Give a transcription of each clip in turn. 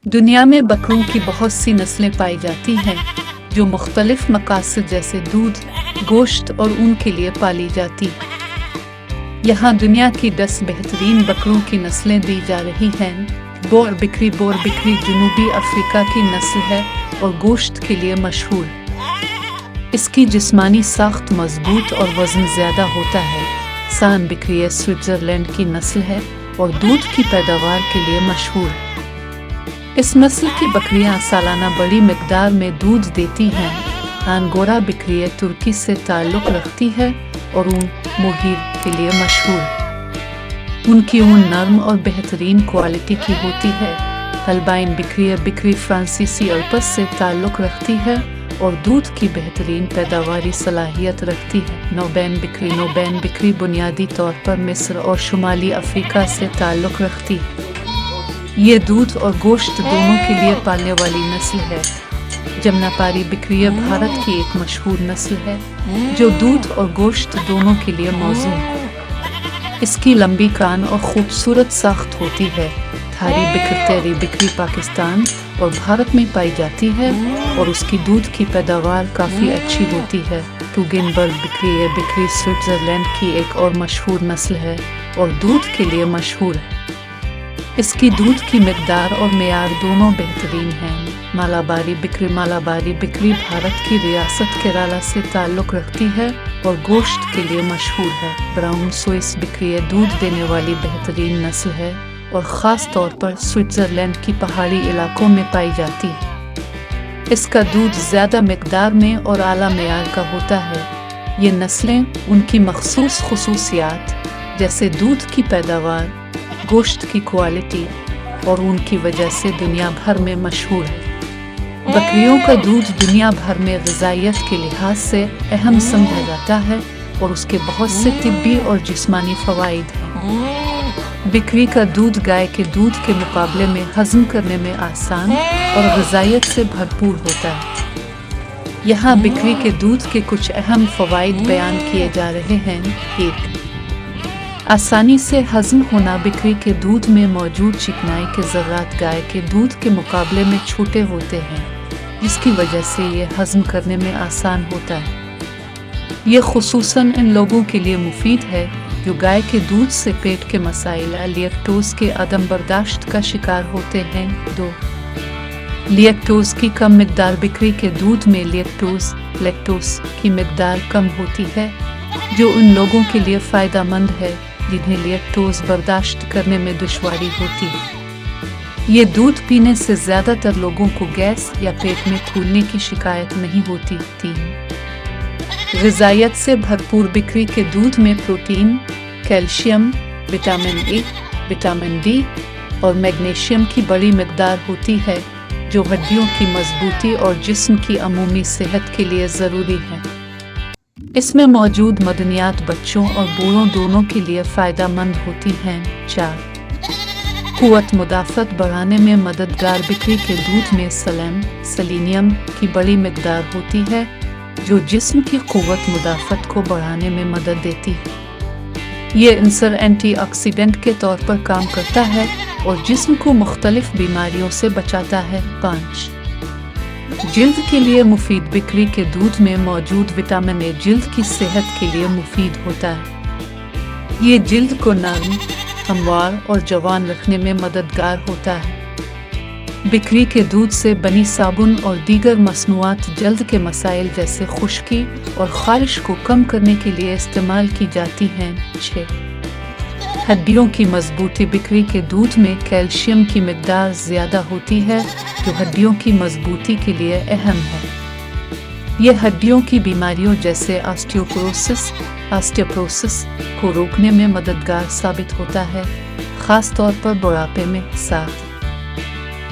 दुनिया में बकरों की बहुत सी नस्लें पाई जाती हैं जो मुख्तलिफ मकासद जैसे दूध, गोश्त और ऊन के लिए पाली जाती हैं। यहाँ दुनिया की 10 बेहतरीन बकरों की नस्लें दी जा रही हैं। बोर बकरी जनूबी अफ्रीका की नस्ल है और गोश्त के लिए मशहूर। इसकी जिस्मानी साख्त मजबूत और वज़न ज़्यादा होता है। सान बकरी स्विट्ज़रलैंड की नस्ल है और दूध की पैदावार के लिए मशहूर है। इस नस्ल की बकरियां सालाना बड़ी मिकदार में दूध देती हैं। अंगोरा बकरी तुर्की से ताल्लुक़ रखती है और ऊन मोहीर के लिए मशहूर है। उनकी ऊन नरम और बेहतरीन क्वालिटी की होती है। हल्बाइन बकरी फ्रांसीसी अल्पस से ताल्लुक़ रखती है और दूध की बेहतरीन पैदावारी सलाहियत रखती है। नोबैन बकरी बुनियादी तौर पर मिस्र और शुमाली अफ्रीका से ताल्लुक़ रखती है। ये दूध और गोश्त दोनों के लिए पालने वाली नस्ल है। जमनापारी बकरी भारत की एक मशहूर नस्ल है जो दूध और गोश्त दोनों के लिए मौजूद है। इसकी लंबी कान और खूबसूरत साख्त होती है। थारी बकरी पाकिस्तान और भारत में पाई जाती है और उसकी दूध की पैदावार काफ़ी अच्छी होती है। टूगेनबर्ग बकरी स्विट्ज़रलैंड की एक और मशहूर नस्ल है और दूध के लिए मशहूर है। इसकी दूध की मिकदार और मेयार दोनों बेहतरीन हैं। मालाबारी बकरी भारत की रियासत केरला से ताल्लुक़ रखती है और गोश्त के लिए मशहूर है। ब्राउन स्विस बकरी दूध देने वाली बेहतरीन नस्ल है और ख़ास तौर पर स्विट्ज़रलैंड की पहाड़ी इलाकों में पाई जाती है। इसका दूध ज़्यादा मिकदार में और आला मेयार का होता है। ये नस्लें उनकी मखसूस खुसूसियात जैसे दूध की पैदावार, गोश्त की क्वालिटी और उनकी वजह से दुनिया भर में मशहूर है। बकरियों का दूध दुनिया भर में ग़िज़ाइयत के लिहाज से अहम समझा जाता है और उसके बहुत से तिब्बी और जिस्मानी फ़वाइद हैं। बकरी का दूध गाय के दूध के मुकाबले में हज़म करने में आसान और ग़िज़ाइयत से भरपूर होता है। यहाँ बकरी के दूध के कुछ अहम फ़वाइद बयान किए जा रहे हैं। 1. आसानी से हज़म होना। बकरी के दूध में मौजूद चिकनाई के ज़र्रात गाय के दूध के मुकाबले में छोटे होते हैं, जिसकी वजह से ये हज़म करने में आसान होता है। ये खुसूसन इन लोगों के लिए मुफीद है जो गाय के दूध से पेट के मसाइल लैक्टोज़ के अदम बर्दाश्त का शिकार होते हैं। 2. लैक्टोज़ की कम मिकदार। बकरी के दूध में लैक्टोज़ की मिकदार कम होती है, जो उन लोगों के लिए फ़ायदेमंद है जिन्हें लैक्टोज़ बर्दाश्त करने में दुश्वारी होती है। ये दूध पीने से ज़्यादातर लोगों को गैस या पेट में फूलने की शिकायत नहीं होती। 3. ग़िज़ाइयत से भरपूर। बकरी के दूध में protein, calcium, vitamin A, vitamin D और मैग्नीशियम की बड़ी मिकदार होती है, जो हड्डियों की मजबूती और जिस्म की अमूमी सेहत के लिए ज़रूरी है। इसमें मौजूद मदनियात बच्चों और बूढ़ों दोनों के लिए फ़ायदेमंद होती हैं। 4. क़ुव्वत मुदाफ़त बढ़ाने में मददगार। बकरी के दूध में सेलेनियम की बड़ी मिकदार होती है, जो जिस्म की क़ुव्वत मुदाफ़त को बढ़ाने में मदद देती है। ये अंसर एंटीऑक्सीडेंट के तौर पर काम करता है और जिस्म को मुख्तलिफ बीमारियों से बचाता है। 5. जिल्द के लिए मुफीद। बकरी के दूध में मौजूद विटामिन ए जिल्द की सेहत के लिए मुफीद होता है। ये जिल्द को नरम, हमवार और जवान रखने में मददगार होता है। बकरी के दूध से बनी साबुन और दीगर मसनूआत जल्द के मसाइल जैसे खुश्की और ख़ारिश को कम करने के लिए इस्तेमाल की जाती हैं। 6. हड्डियों की मजबूती। बकरी के दूध में कैल्शियम की मिकदार ज़्यादा होती है, जो हड्डियों की मजबूती के लिए अहम है। यह हड्डियों की बीमारियों जैसे ऑस्टियोपोरोसिस को रोकने में मददगार साबित होता है, ख़ास तौर पर बुढ़ापे में। 7.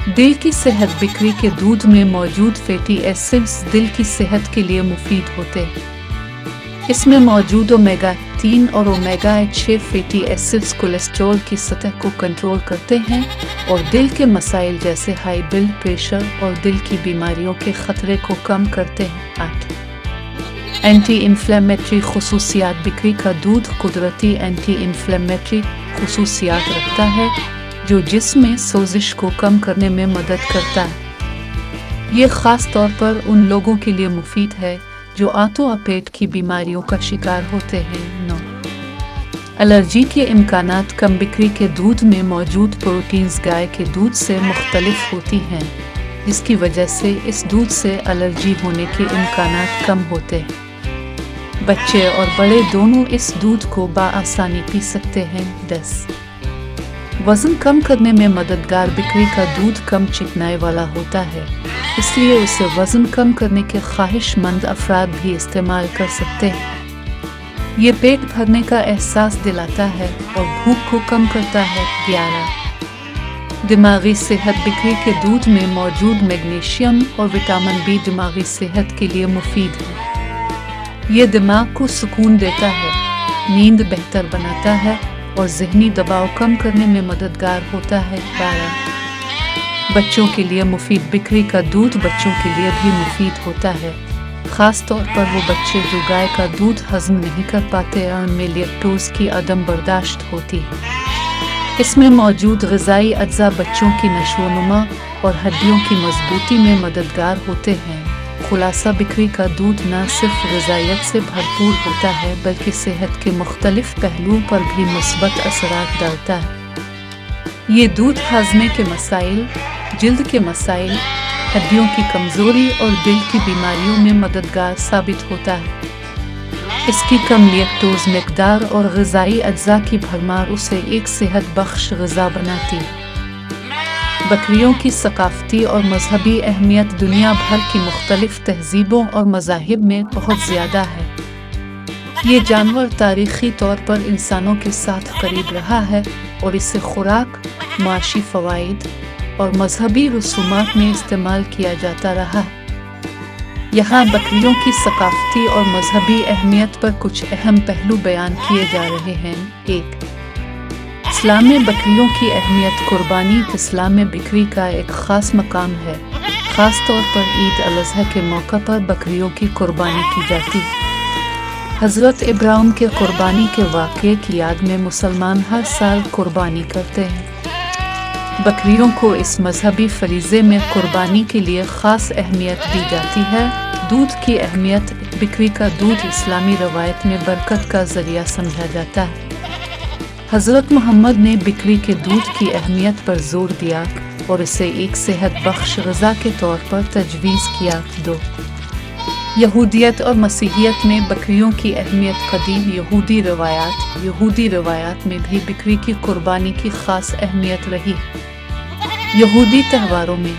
दिल की सेहत। बकरी के दूध में मौजूद फैटी एसिड्स दिल की सेहत के लिए मुफीद होते हैं। इसमें मौजूद ओमेगा 3 और ओमेगा 6 फैटी एसिड्स कोलेस्ट्रॉल की सतह को कंट्रोल करते हैं और दिल के मसाइल जैसे हाई ब्लड प्रेशर और दिल की बीमारियों के ख़तरे को कम करते हैं। 8. एंटी इन्फ्लेमेटरी खुसूसियात। बकरी का दूध कुदरती एंटी इन्फ्लेमेटरी खुसूसियात रखता है, जो जिस्म में सोजिश को कम करने में मदद करता है। ये ख़ास तौर पर उन लोगों के लिए मुफीद है जो आंतों और पेट की बीमारियों का शिकार होते हैं। 9. एलर्जी के इम्कानात कम। बकरी के दूध में मौजूद प्रोटीन्स गाय के दूध से मुख्तलिफ होती हैं, जिसकी वजह से इस दूध से एलर्जी होने के इम्कानात कम होते हैं। बच्चे और बड़े दोनों इस दूध को बआसानी पी सकते हैं। 10. वज़न कम करने में मददगार। बकरी का दूध कम चिकनाई वाला होता है, इसलिए उसे वज़न कम करने के ख्वाहिशमंद अफराद भी इस्तेमाल कर सकते हैं। ये पेट भरने का एहसास दिलाता है और भूख को कम करता है। 11. दिमागी सेहत। बकरी के दूध में मौजूद मैग्नीशियम और विटामिन बी दिमागी सेहत के लिए मुफीद है। ये दिमाग को सुकून देता है, नींद बेहतर बनाता है और ज़हनी दबाव कम करने में मददगार होता है। 12. बच्चों के लिए मुफीद। बकरी का दूध बच्चों के लिए भी मुफीद होता है, ख़ास तौर पर वो बच्चे जो गाय का दूध हज़म नहीं कर पाते और उनमें लैक्टोज़ की अदम बर्दाश्त होती है। इसमें मौजूद ग़िज़ाई अज्जा बच्चों की नशोनुमा और हड्डियों की मजबूती में मददगार होते हैं। खुलासा, बकरी का दूध न सिर्फ ग़िज़ाइयत से भरपूर होता है बल्कि सेहत के मुख्तलिफ पहलुओं पर भी मुस्बत असरात डालता है। ये दूध हाज़मे के मसाइल, जिल्द के मसाइल, हड्डियों की कमज़ोरी और दिल की बीमारियों में मददगार साबित होता है। इसकी कम लैक्टोज़ मिक़दार और ग़िज़ाई अज्जा की भरमार उसे एक सेहत बख्श ग़िज़ा बनाती है। बकरियों की सकाफ़ती और मजहबी अहमियत दुनिया भर की मुख्तलिफ तहज़ीबों और मज़ाहिब में बहुत ज़्यादा है। ये जानवर तारीख़ी तौर पर इंसानों के साथ करीब रहा है और इसे खुराक, माशी फ़वाइद और मजहबी रसूमात में इस्तेमाल किया जाता रहा। यहाँ बकरियों की सकाफ़ती और मजहबी अहमियत पर कुछ अहम पहलू बयान किए जा रहे हैं। 1. इस्लाम में बकरियों की अहमियत। कुर्बानी। इस्लाम में बकरी का एक ख़ास मकाम है, ख़ास तौर पर ईद अल-अज़हा के मौका पर बकरियों की कुर्बानी की जाती है। हज़रत इब्राहिम के कुर्बानी के वाक़े की याद में मुसलमान हर साल कुर्बानी करते हैं। बकरियों को इस मजहबी फरीज़े में कुर्बानी के लिए ख़ास अहमियत दी जाती है। दूध की अहमियत। बकरी का दूध इस्लामी रवायत में बरकत का ज़रिया समझा जाता है। हज़रत मोहम्मद ने बकरी के दूध की अहमियत पर ज़ोर दिया और इसे एक सेहत बख्श ग़िज़ा के तौर पर तजवीज़ किया। 2. यहूदियत और मसीहियत में बकरियों की अहमियत। कदीम यहूदी रवायात में भी बकरी की कुर्बानी की ख़ास अहमियत रही। यहूदी त्योहारों में,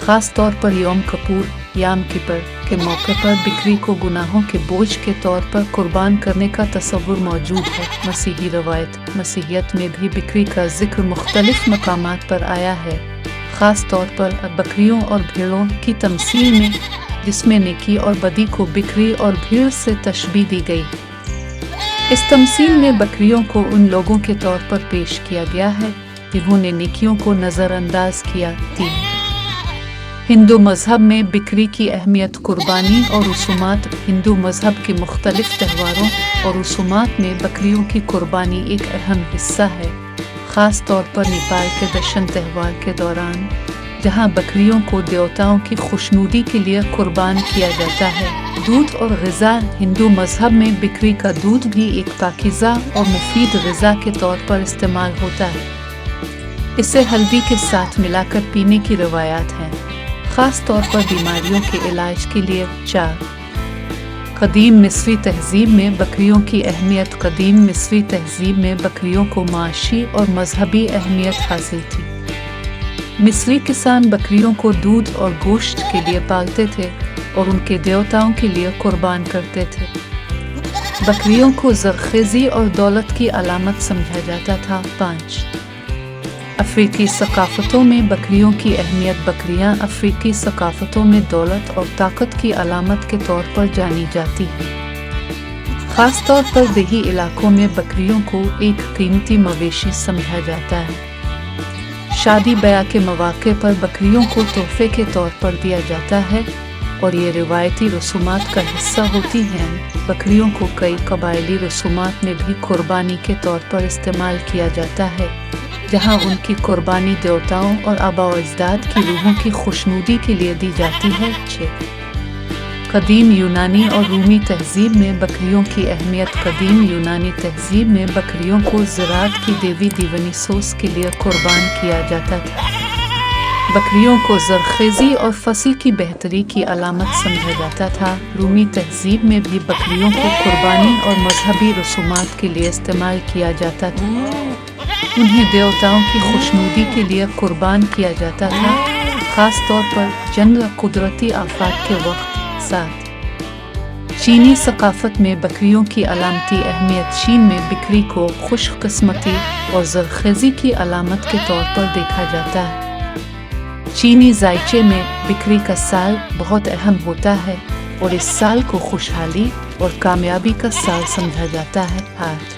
ख़ास तौर पर यौम किपुर याम किपर के मौके पर बकरी को गुनाहों के बोझ के तौर पर कुर्बान करने का तसव्वुर मौजूद है। मसीहियत में भी बकरी का जिक्र मुख्तलिफ मकामात पर आया है, ख़ास तौर पर बकरियों और भेड़ों की तमसील में, जिसमें नेकी और बदी को बकरी और भेड़ से तशबीह दी गई। इस तमसील में बकरियों को उन लोगों के तौर पर पेश किया गया है जिन्होंने नेकियों को नज़रअंदाज किया। 3. हिंदू मज़हब में बकरी की अहमियत। कुर्बानी और रसूमात। हिंदू मज़हब के मुख्तलिफ त्योहारों और रसूमात में बकरियों की कुर्बानी एक अहम हिस्सा है, ख़ास तौर पर नेपाल के दशन त्यौहार के दौरान, जहाँ बकरियों को देवताओं की खुशनुदी के लिए कुर्बान किया जाता है। दूध और ग़िज़ा। हिंदू मज़हब में बकरी का दूध भी एक पाकीज़ा और मुफीद ग़िज़ा के तौर पर इस्तेमाल होता है। इसे हल्दी के साथ मिलाकर पीने की रवायात हैं, ख़ास तौर पर बीमारियों के इलाज के लिए। 4. कदीम मिस्री तहज़ीब में बकरियों की अहमियत। कदीम मिस्री तहज़ीब में बकरियों को माशी और मजहबी अहमियत हासिल थी। मिस्री किसान बकरियों को दूध और गोश्त के लिए पालते थे और उनके देवताओं के लिए कुर्बान करते थे। बकरियों को ज़रख़ेज़ी और दौलत की अलामत समझा जाता था। 5. अफ्रीकी सकाफ़तों में बकरियों की अहमियत। बकरियां अफ्रीकी सकाफ़तों में दौलत और ताकत की अलामत के तौर पर जानी जाती हैं। ख़ास तौर पर देही इलाकों में बकरियों को एक कीमती मवेशी समझा जाता है। शादी ब्याह के मौके पर बकरियों को तोहफे के तौर पर दिया जाता है और ये रिवायती रसूमात का हिस्सा होती हैं। बकरियों को कई कबायली रसूमात में भी कुर्बानी के तौर पर इस्तेमाल किया जाता है। जहाँ उनकी कुर्बानी देवताओं और आबा अजदाद की रूहों की खुशनुदी के लिए दी जाती है। 6 कदीम यूनानी और रूमी तहजीब में बकरियों की अहमियत। कदीम यूनानी तहजीब में बकरियों को ज़राअत की देवी दिवनीसोस के लिए कुर्बान किया जाता था। बकरियों को ज़रख़ेज़ी और फसल की बेहतरी की अलामत समझा जाता था। रूमी तहजीब में भी बकरियों को कुर्बानी और मजहबी रसूमात के लिए इस्तेमाल किया जाता था। उन्हें देवताओं की खुशनुदी के लिए कुर्बान किया जाता था, ख़ास तौर पर जंग या कुदरती आफात के वक्त। 7 चीनी सकाफत में बकरियों की अलामती अहमियत। चीन में बकरी को खुशकिस्मती और ज़रख़ेज़ी की अलामत के तौर पर देखा जाता है। चीनी ज़ायचे में बकरी का साल बहुत अहम होता है और इस साल को खुशहाली और कामयाबी का साल समझा जाता है। 8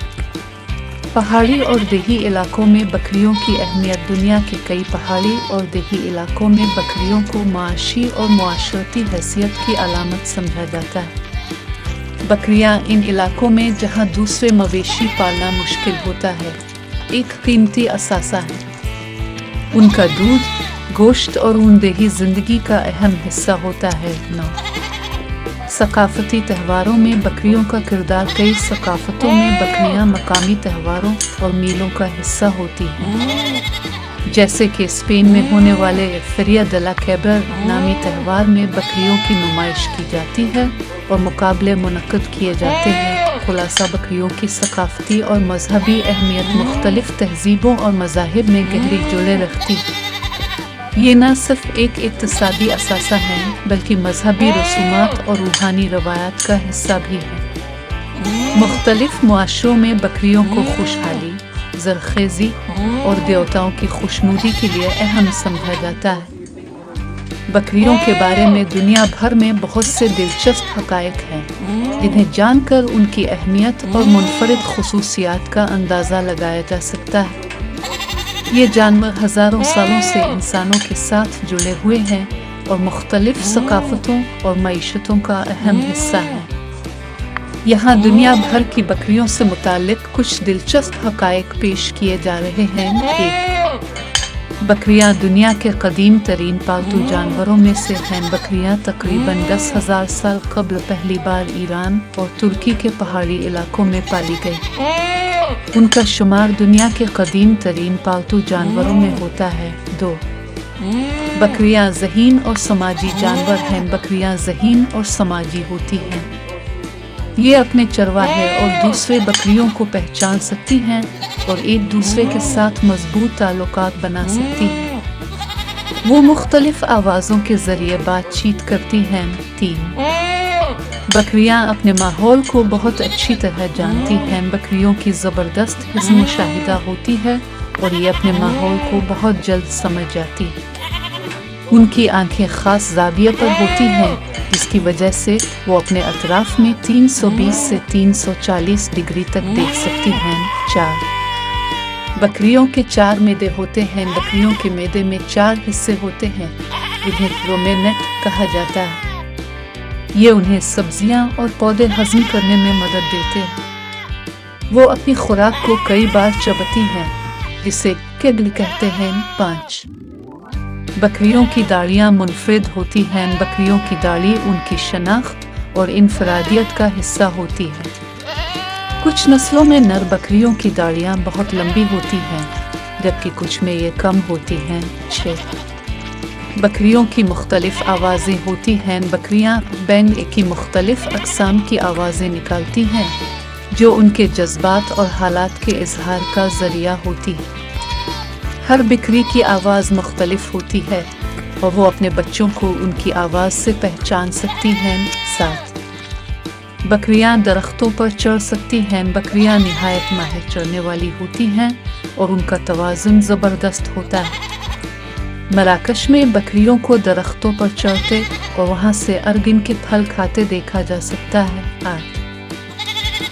पहाड़ी और देही इलाकों में बकरियों की अहमियत। दुनिया के कई पहाड़ी और देही इलाकों में बकरियों को माशी और मुआशरती हैसियत की अलामत समझा जाता है। बकरियां इन इलाकों में जहां दूसरे मवेशी पालना मुश्किल होता है, एक कीमती असासा है। उनका दूध, गोश्त और ऊन देही जिंदगी का अहम हिस्सा होता है। 9 सकाफती त्योहारों में बकरियों का किरदार। कई सकाफतों में बकरियां मकामी त्योहारों और मेलों का हिस्सा होती हैं, जैसे कि स्पेन में होने वाले फेरिया दे ला कैबर नामी त्योहार में बकरियों की नुमाइश की जाती है और मुकाबले मुनक्कद किए जाते हैं। खुलासा बकरियों की सकाफती और मजहबी अहमियत मुख्तलिफ तहजीबों और मज़ाहिब में गहरी जुड़े रखती है। ये न सिर्फ एक इक़्तिसादी असासा है बल्कि मजहबी रसूमात और रूहानी रवायात का हिस्सा भी है। मुख्तलिफ मुआशरों में बकरियों को खुशहाली, ज़रख़ेज़ी और देवताओं की खुशनुदी के लिए अहम समझा जाता है। बकरियों के बारे में दुनिया भर में बहुत से दिलचस्प हक़ाइक़ हैं, जिन्हें जानकर उनकी अहमियत और मुनफरिद खुसूसियात का अंदाज़ा लगाया जा सकता है। ये जानवर हज़ारों सालों से इंसानों के साथ जुड़े हुए हैं और मुख्तलिफ सकाफ़तों और मईशतों का अहम हिस्सा हैं। यहाँ दुनिया भर की बकरियों से मुताल्लिक़ कुछ दिलचस्प हक़ाइक़ पेश किए जा रहे हैं। 1 बकरियाँ दुनिया के कदीम तरीन पालतू जानवरों में से हैं। बकरियाँ तकरीबन 10,000 साल कबल पहली बार ईरान और तुर्की के पहाड़ी इलाकों में पाली गई। उनका शुमार दुनिया के कदीम तरीन पालतू जानवरों में होता है। 2 बकरियां ज़हीन और समाजी जानवर हैं। बकरियां ज़हीन और समाजी होती हैं। ये अपने चरवाहे और दूसरे बकरियों को पहचान सकती हैं और एक दूसरे के साथ मजबूत ताल्लुकात बना सकती हैं। वो मुख्तलिफ आवाज़ों के ज़रिए बातचीत करती हैं। 3 बकरियां अपने माहौल को बहुत अच्छी तरह जानती हैं। बकरियों की ज़बरदस्त हिस्स मुशाहिदा होती है और ये अपने माहौल को बहुत जल्द समझ जाती है। उनकी आंखें ख़ास ज़ाविये पर होती हैं, जिसकी वजह से वो अपने अतराफ़ में 320 से 340 डिग्री तक देख सकती हैं। 4 बकरियों के 4 मैदे होते हैं। बकरियों के मैदे में 4 हिस्से होते हैं, जिन्हें रोमेनेट कहा जाता है। ये उन्हें सब्जियां और पौधे हज़म करने में मदद देते हैं। वो अपनी खुराक को कई बार चबती हैं, जिसे किगल कहते हैं। 5 बकरियों की दाढ़ियाँ मुनफरिद होती हैं। बकरियों की दाढ़ी उनकी शनाख्त और इनफरादियत का हिस्सा होती है। कुछ नस्लों में नर बकरियों की दाढ़ियाँ बहुत लंबी होती हैं, जबकि कुछ में ये कम होती हैं। 6 बकरियों की मुख्तलिफ आवाज़ें होती हैं। बकरियाँ बैंग की मुख्तलिफ अक़साम की आवाज़ें निकालती हैं, जो उनके जज्बात और हालात के इजहार का ज़रिया होती है। हर बकरी की आवाज़ मुख्तलिफ होती है और वो अपने बच्चों को उनकी आवाज़ से पहचान सकती हैं। 7 बकरियाँ दरख्तों पर चढ़ सकती हैं। बकरियाँ निहायत माहिर चढ़ने वाली होती हैं और उनका तवाज़ुन ज़बरदस्त होता है। मराकश में बकरियों को दरख्तों पर चढ़ते और वहाँ से अर्गिन के फल खाते देखा जा सकता है। 8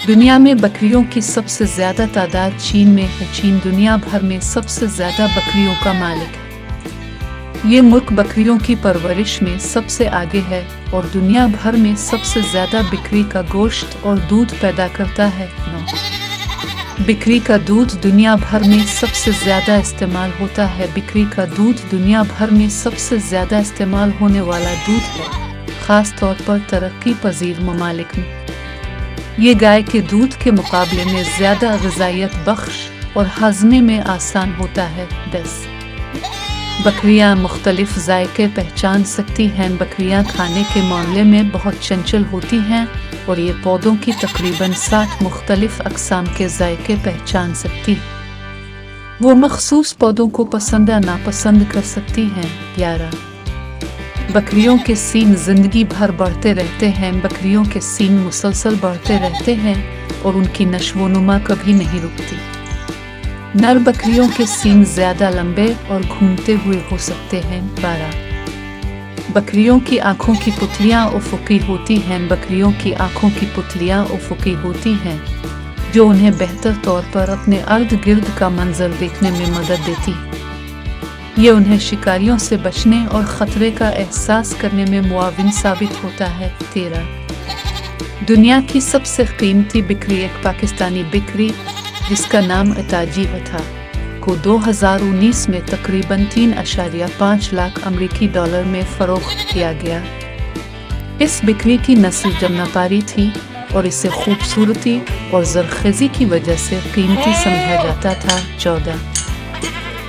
दुनिया में बकरियों की सबसे ज़्यादा तादाद चीन में है। चीन दुनिया भर में सबसे ज़्यादा बकरियों का मालिक है। ये मुल्क बकरियों की परवरिश में सबसे आगे है और दुनिया भर में सबसे ज़्यादा बकरी का गोश्त और दूध पैदा करता है। 9 बकरी का दूध दुनिया भर में सबसे ज़्यादा इस्तेमाल होता है। बकरी का दूध दुनिया भर में सबसे ज़्यादा इस्तेमाल होने वाला दूध है, ख़ास तौर पर तरक्की पजीर ममालिक में। ये गाय के दूध के मुकाबले में ज़्यादा ग़िज़ाइयत बख्श और हज़मे में आसान होता है। 10 बकरियाँ मुख्तलिफ ज़ायके पहचान सकती हैं। बकरियाँ खाने के मामले में बहुत चंचल होती हैं और ये पौधों की तकरीबन 60 मुख्तलिफ अक़साम के ज़ायके पहचान सकती हैं। वो मखसूस पौधों को पसंद या नापसंद कर सकती हैं। 11 बकरियों के सींग ज़िंदगी भर बढ़ते रहते हैं। बकरियों के सींग मुसलसल बढ़ते रहते हैं और उनकी नशोनुमा कभी नहीं रुकती। नर बकरियों के सींग ज़्यादा लंबे और घूमते हुए हो सकते हैं। 12 बकरियों की आँखों की पुतलियाँ उफ़ुक़ी होती हैं। बकरियों की आँखों की पुतलियाँ उफ़ुक़ी होती हैं, जो उन्हें बेहतर तौर पर अपने अर्द गिर्द का मंजर देखने में मदद देती है। ये उन्हें शिकारियों से बचने और ख़तरे का एहसास करने में मुआविन साबित होता है। 13 दुनिया की सबसे कीमती बकरी एक पाकिस्तानी बकरी जिसका नाम अताजीब था को 2019 में तकरीबन 3.5 लाख अमेरिकी डॉलर में फ़रोख्त किया गया। इस बकरी की नस्ल जमनापारी थी और इसे खूबसूरती और ज़रख़ेज़ी की वजह से कीमती समझा जाता था। 14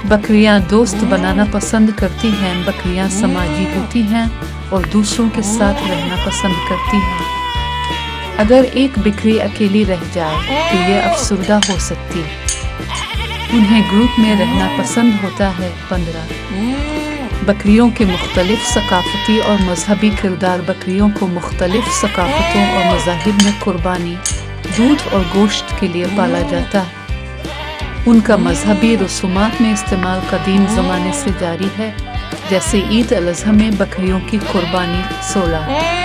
बकरियां दोस्त बनाना पसंद करती हैं। बकरियां समाजी होती हैं और दूसरों के साथ रहना पसंद करती हैं। अगर एक बकरी अकेली रह जाए तो ये अफसरदा हो सकती है। उन्हें ग्रुप में रहना पसंद होता है। 15 बकरियों के मुख्तलिफ सकाफती और मजहबी किरदार। बकरियों को मुख्तलिफ सकाफतों और मज़ाहिब में कुर्बानी, दूध और गोश्त के लिए पाला जाता है। उनका मजहबी रसूमात में इस्तेमाल कदीम ज़माने से जारी है, जैसे ईद अल अज़हा में बकरियों की कुर्बानी। 16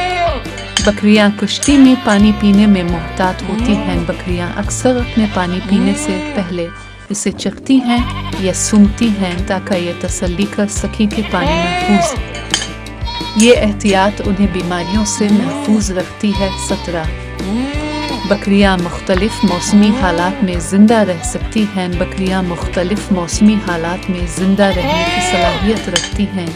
बकरियां कुश्ती में पानी पीने में मोहतात होती हैं। बकरियां अक्सर अपने पानी पीने से पहले इसे चखती हैं या सूंघती हैं ताकि ये तसल्ली कर सकें कि पानी महफूज है। ये एहतियात उन्हें बीमारियों से महफूज रखती है। 17 बकरियां मुख्तलिफ मौसमी हालात में ज़िंदा रह सकती हैं। बकरियां मुख्तलिफ मौसमी हालात में ज़िंदा रहने की सलाहियत रखती हैं,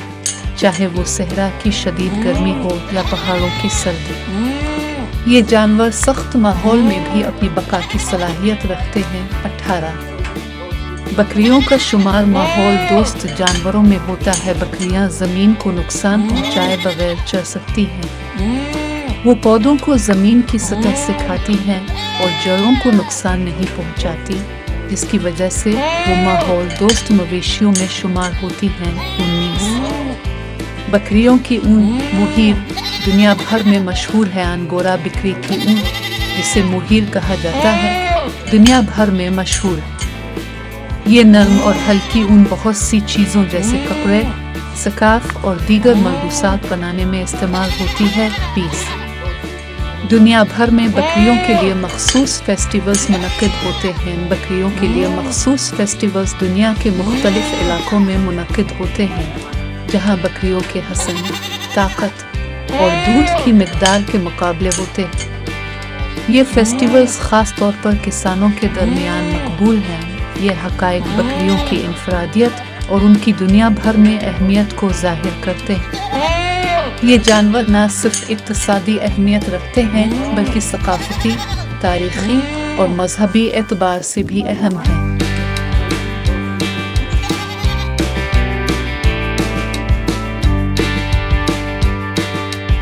चाहे वो सहरा की शदीद गर्मी हो या पहाड़ों की सर्दी। ये जानवर सख्त माहौल में भी अपनी बका की सलाहियत रखते हैं। 18 बकरियों का शुमार माहौल दोस्त जानवरों में होता है। बकरियां ज़मीन को नुकसान पहुँचाए बगैर चर सकती हैं। वो पौधों को ज़मीन की सतह से खाती हैं और जड़ों को नुकसान नहीं पहुंचाती, जिसकी वजह से वो माहौल दोस्त मवेशियों में शुमार होती हैं। 19 बकरियों की ऊन मुहीर दुनिया भर में मशहूर है। अंगोरा बकरी की ऊन, जिसे मुहीर कहा जाता है, दुनिया भर में मशहूर। ये नरम और हल्की ऊन बहुत सी चीज़ों जैसे कपड़े, सकाफ और दीगर मलबूसात बनाने में इस्तेमाल होती है। 20 दुनिया भर में बकरियों के लिए मखसूस फेस्टिवल्स मुनक्किद होते हैं। बकरियों के लिए मखसूस फेस्टिवल्स दुनिया के मुख्तलिफ इलाकों में मुनक्किद होते हैं, जहां बकरियों के हसन, ताकत और दूध की मिकदार के मुकाबले होते हैं। ये फेस्टिवल्स ख़ास तौर पर किसानों के दरमियान मकबूल हैं। ये हक़ाइक़ बकरियों की इंफरादियत और उनकी दुनिया भर में अहमियत को ज़ाहिर करते हैं। ये जानवर न सिर्फ इक़्तिसादी अहमियत रखते हैं बल्कि सक़ाफ़ती, तारीख़ी और मजहबी एतबार से भी अहम हैं।